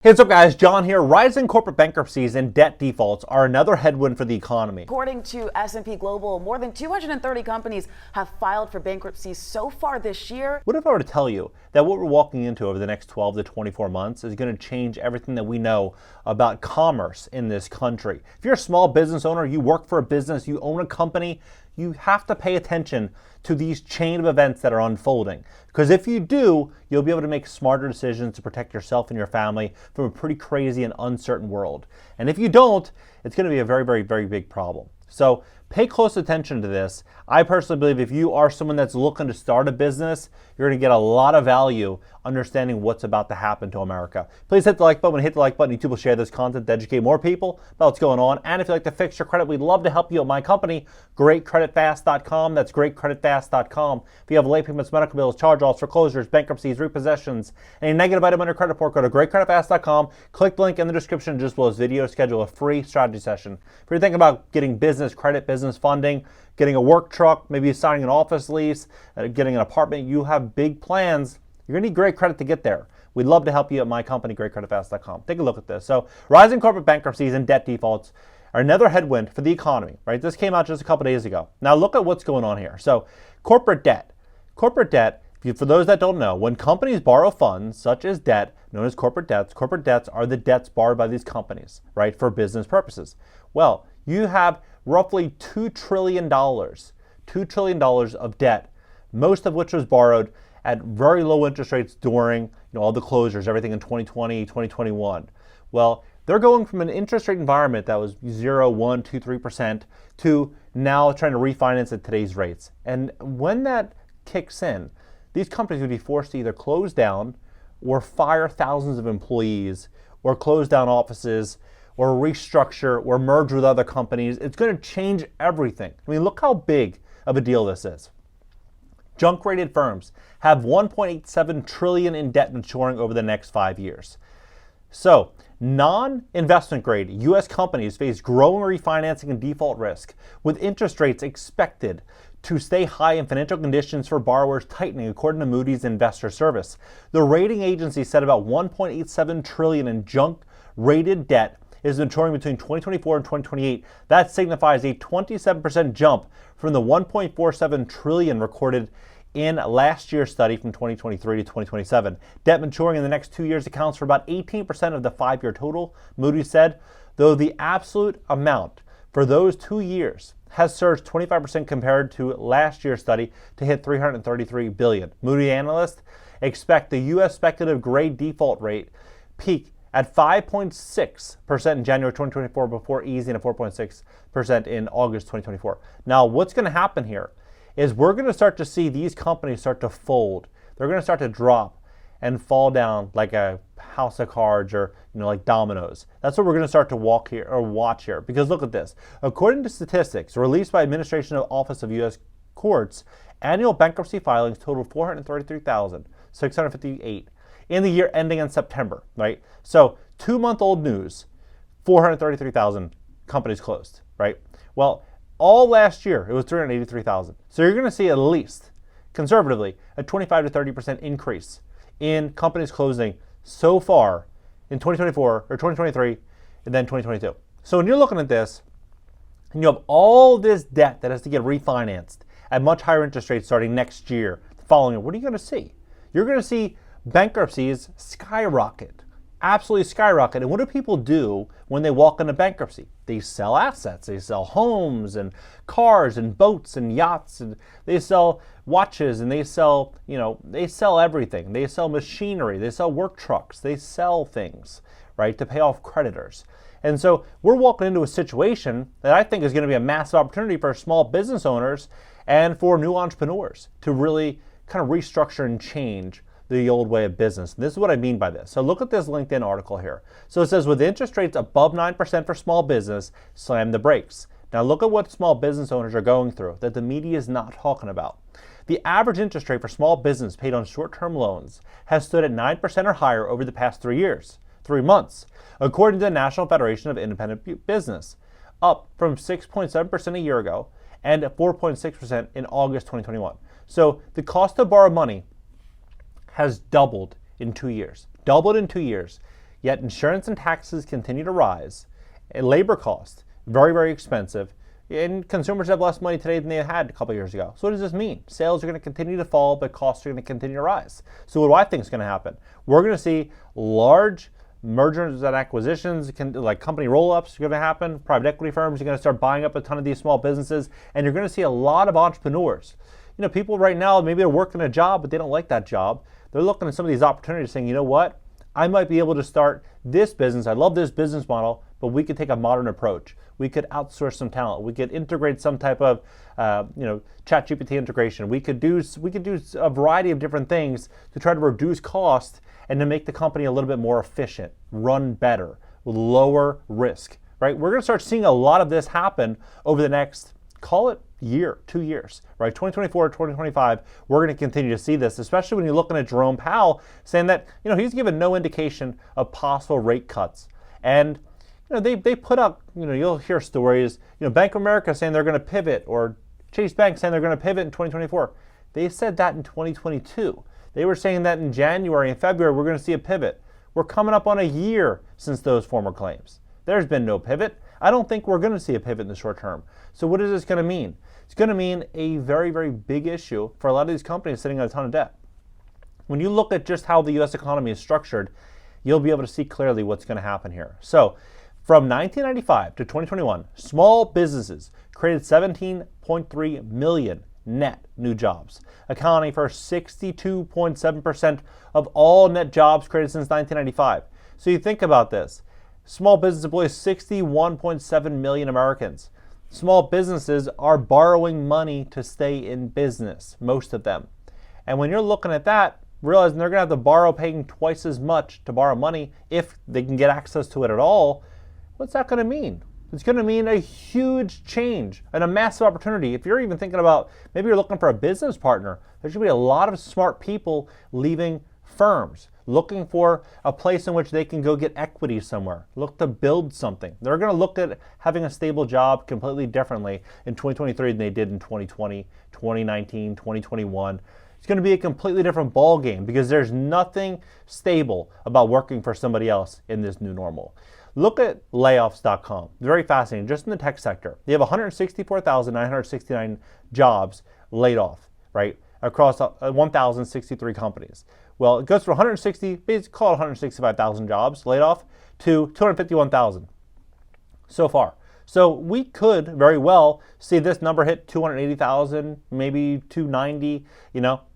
Hey, what's up guys, John here. Rising corporate bankruptcies and debt defaults are another headwind for the economy. According to S&P Global, more than 230 companies have filed for bankruptcy so far this year. What if I were to tell you that what we're walking into over the next 12 to 24 months is going to change everything that we know about commerce in this country? If you're a small business owner, you work for a business, you own a company, you have to pay attention to these chain of events that are unfolding. Because if you do, you'll be able to make smarter decisions to protect yourself and your family from a pretty crazy and uncertain world. And if you don't, it's going to be a very, very, very big problem. So pay close attention to this. I personally believe if you are someone that's looking to start a business, you're going to get a lot of value understanding what's about to happen to America. Please hit the like button. When you hit the like button, YouTube will share this content to educate more people about what's going on. And if you'd like to fix your credit, we'd love to help you at my company, GreatCreditFast.com. That's GreatCreditFast.com. If you have late payments, medical bills, charge-offs, foreclosures, bankruptcies, repossessions, any negative item on your credit report, go to GreatCreditFast.com. Click the link in the description just below this video. Schedule a free strategy session. If you're thinking about getting business credit, business funding, getting a work truck, maybe signing an office lease, getting an apartment, you have big plans, you're going to need great credit to get there. We'd love to help you at my company, GreatCreditFast.com. Take a look at this. So rising corporate bankruptcies and debt defaults are another headwind for the economy, right? This came out just a couple days ago. Now look at what's going on here. So corporate debt. Corporate debt, for those that don't know, when companies borrow funds such as debt, known as corporate debts are the debts borrowed by these companies, right, for business purposes. Well, you have roughly $2 trillion of debt, most of which was borrowed at very low interest rates during all the closures, everything in 2020, 2021. Well, they're going from an interest rate environment that was 0, 1, 2, 3% to now trying to refinance at today's rates. And when that kicks in, these companies would be forced to either close down or fire thousands of employees or close down offices or restructure or merge with other companies. It's going to change everything. I mean, look how big of a deal this is. Junk-rated firms have $1.87 trillion in debt maturing over the next 5 years. So, non-investment grade U.S. companies face growing refinancing and default risk, with interest rates expected to stay high and financial conditions for borrowers tightening, according to Moody's Investor Service. The rating agency said about $1.87 trillion in junk-rated debt is maturing between 2024 and 2028. That signifies a 27% jump from the $1.47 trillion recorded in last year's study from 2023 to 2027. Debt maturing in the next 2 years accounts for about 18% of the 5-year total, Moody's said, though the absolute amount for those 2 years has surged 25% compared to last year's study to hit $333 billion. Moody analysts expect the U.S. speculative grade default rate peak at 5.6% in January 2024 before easing to 4.6% in August 2024. Now, what's going to happen here is we're going to start to see these companies start to fold. They're going to start to drop and fall down like a house of cards or like dominoes. That's what we're going to start to watch here. Because look at this. According to statistics released by Administration of Office of U.S. Courts, annual bankruptcy filings totaled 433,658 in the year ending in September, right? So 2-month-old news, 433,000 companies closed, right? Well, all last year, it was 383,000. So you're going to see at least, conservatively, a 25 to 30% increase in companies closing so far in 2024 or 2023 and then 2022. So when you're looking at this, and you have all this debt that has to get refinanced at much higher interest rates starting next year, the following year, what are you going to see? You're going to see bankruptcies skyrocket, absolutely skyrocket. And what do people do when they walk into bankruptcy? They sell assets. They sell homes and cars and boats and yachts, and they sell watches, and they sell, they sell everything. They sell machinery. They sell work trucks. They sell things, right, to pay off creditors. And so we're walking into a situation that I think is going to be a massive opportunity for small business owners and for new entrepreneurs to really kind of restructure and change the old way of business. And this is what I mean by this. So look at this LinkedIn article here. So it says, with interest rates above 9% for small business, slam the brakes. Now look at what small business owners are going through that the media is not talking about. The average interest rate for small business paid on short-term loans has stood at 9% or higher over the past 3 months, according to the National Federation of Independent Business, up from 6.7% a year ago and 4.6% in August 2021. So the cost to borrow money has doubled in 2 years. Doubled in 2 years. yet insurance and taxes continue to rise, and labor costs, very, very expensive, and consumers have less money today than they had a couple years ago. So what does this mean? Sales are going to continue to fall, but costs are going to continue to rise. So what do I think is going to happen? We're going to see large mergers and acquisitions, like company roll-ups are going to happen. Private equity firms are going to start buying up a ton of these small businesses, and you're going to see a lot of entrepreneurs. You know, people right now, maybe they're working a job, but they don't like that job. They're looking at some of these opportunities saying, you know what? I might be able to start this business. I love this business model, but we could take a modern approach. We could outsource some talent. We could integrate some type of, ChatGPT integration. We could do a variety of different things to try to reduce cost and to make the company a little bit more efficient, run better, with lower risk. Right? We're going to start seeing a lot of this happen over the next, call it year, 2 years, right? 2024, 2025, we're going to continue to see this, especially when you're looking at Jerome Powell saying that, he's given no indication of possible rate cuts. And, they put up, you'll hear stories, Bank of America saying they're going to pivot, or Chase Bank saying they're going to pivot in 2024. They said that in 2022. They were saying that in January and February, we're going to see a pivot. We're coming up on a year since those former claims. There's been no pivot. I don't think we're going to see a pivot in the short term. So what is this going to mean? It's going to mean a very, very big issue for a lot of these companies sitting on a ton of debt. When you look at just how the U.S. economy is structured, you'll be able to see clearly what's going to happen here. So from 1995 to 2021, small businesses created 17.3 million net new jobs, accounting for 62.7% of all net jobs created since 1995. So you think about this. Small business employs 61.7 million Americans. Small businesses are borrowing money to stay in business, most of them. And when you're looking at that, realizing they're going to have to borrow, paying twice as much to borrow money if they can get access to it at all, what's that going to mean? It's going to mean a huge change and a massive opportunity. If you're even thinking about, maybe you're looking for a business partner, there's going to be a lot of smart people leaving firms, looking for a place in which they can go get equity somewhere, look to build something. They're going to look at having a stable job completely differently in 2023 than they did in 2020, 2019, 2021. It's going to be a completely different ball game because there's nothing stable about working for somebody else in this new normal. Look at layoffs.com. It's very fascinating. Just in the tech sector, you have 164,969 jobs laid off, right, across 1,063 companies. Well, it goes from 160, basically call it 165,000 jobs laid off to 251,000 so far. So we could very well see this number hit 280,000, maybe 290,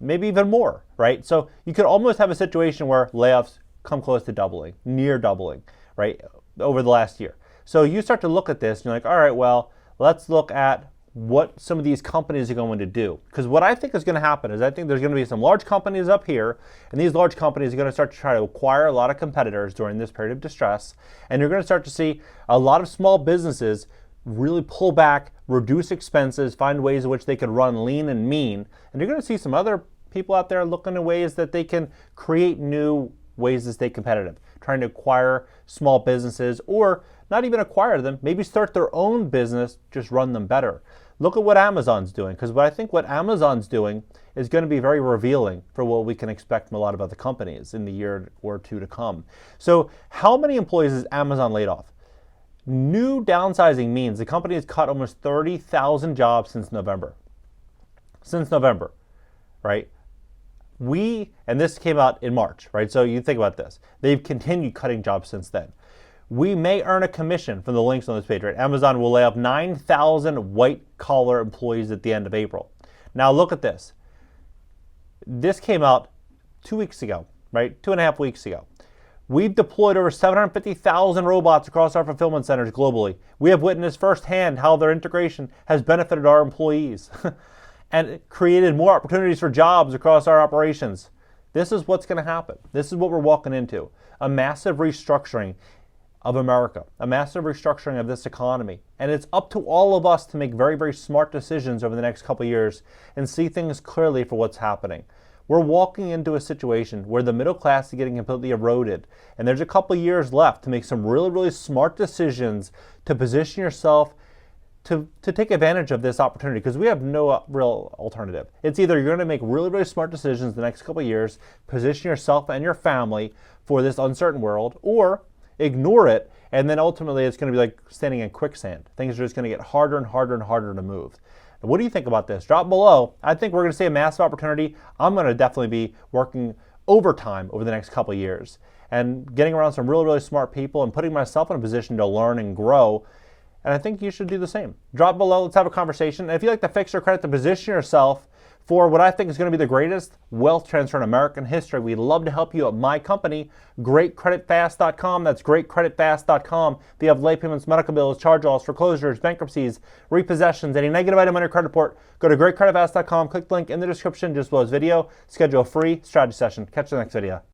maybe even more, right? So you could almost have a situation where layoffs come close to doubling, near doubling, right, over the last year. So you start to look at this and you're like, all right, well, let's look at what some of these companies are going to do. Because what I think is going to happen is I think there's going to be some large companies up here, and these large companies are going to start to try to acquire a lot of competitors during this period of distress, and you're going to start to see a lot of small businesses really pull back, reduce expenses, find ways in which they could run lean and mean, and you're going to see some other people out there looking at ways that they can create new ways to stay competitive, trying to acquire small businesses, or not even acquire them, maybe start their own business, just run them better. Look at what Amazon's doing, because I think what Amazon's doing is going to be very revealing for what we can expect from a lot of other companies in the year or two to come. So how many employees has Amazon laid off? New downsizing means the company has cut almost 30,000 jobs since November. Right? And this came out in March, right? So you think about this. They've continued cutting jobs since then. We may earn a commission from the links on this page, right? Amazon will lay off 9,000 white-collar employees at the end of April. Now look at this. This came out 2 weeks ago, right? 2.5 weeks ago. We've deployed over 750,000 robots across our fulfillment centers globally. We have witnessed firsthand how their integration has benefited our employees and created more opportunities for jobs across our operations. This is what's going to happen. This is what we're walking into. A massive restructuring of America, a massive restructuring of this economy. And it's up to all of us to make very, very smart decisions over the next couple of years and see things clearly for what's happening. We're walking into a situation where the middle class is getting completely eroded, and there's a couple of years left to make some really, really smart decisions to position yourself to take advantage of this opportunity, because we have no real alternative. It's either you're going to make really, really smart decisions the next couple of years, position yourself and your family for this uncertain world, or ignore it, and then ultimately it's going to be like standing in quicksand. Things are just going to get harder and harder and harder to move. Now, what do you think about this? Drop below. I think we're going to see a massive opportunity. I'm going to definitely be working overtime over the next couple of years and getting around some really, really smart people and putting myself in a position to learn and grow. And I think you should do the same. Drop below. Let's have a conversation. And if you'd like to fix your credit to position yourself for what I think is going to be the greatest wealth transfer in American history, we'd love to help you at my company, GreatCreditFast.com. That's GreatCreditFast.com. If you have late payments, medical bills, charge-offs, foreclosures, bankruptcies, repossessions, any negative item on your credit report, go to GreatCreditFast.com. Click the link in the description just below this video. Schedule a free strategy session. Catch you in the next video.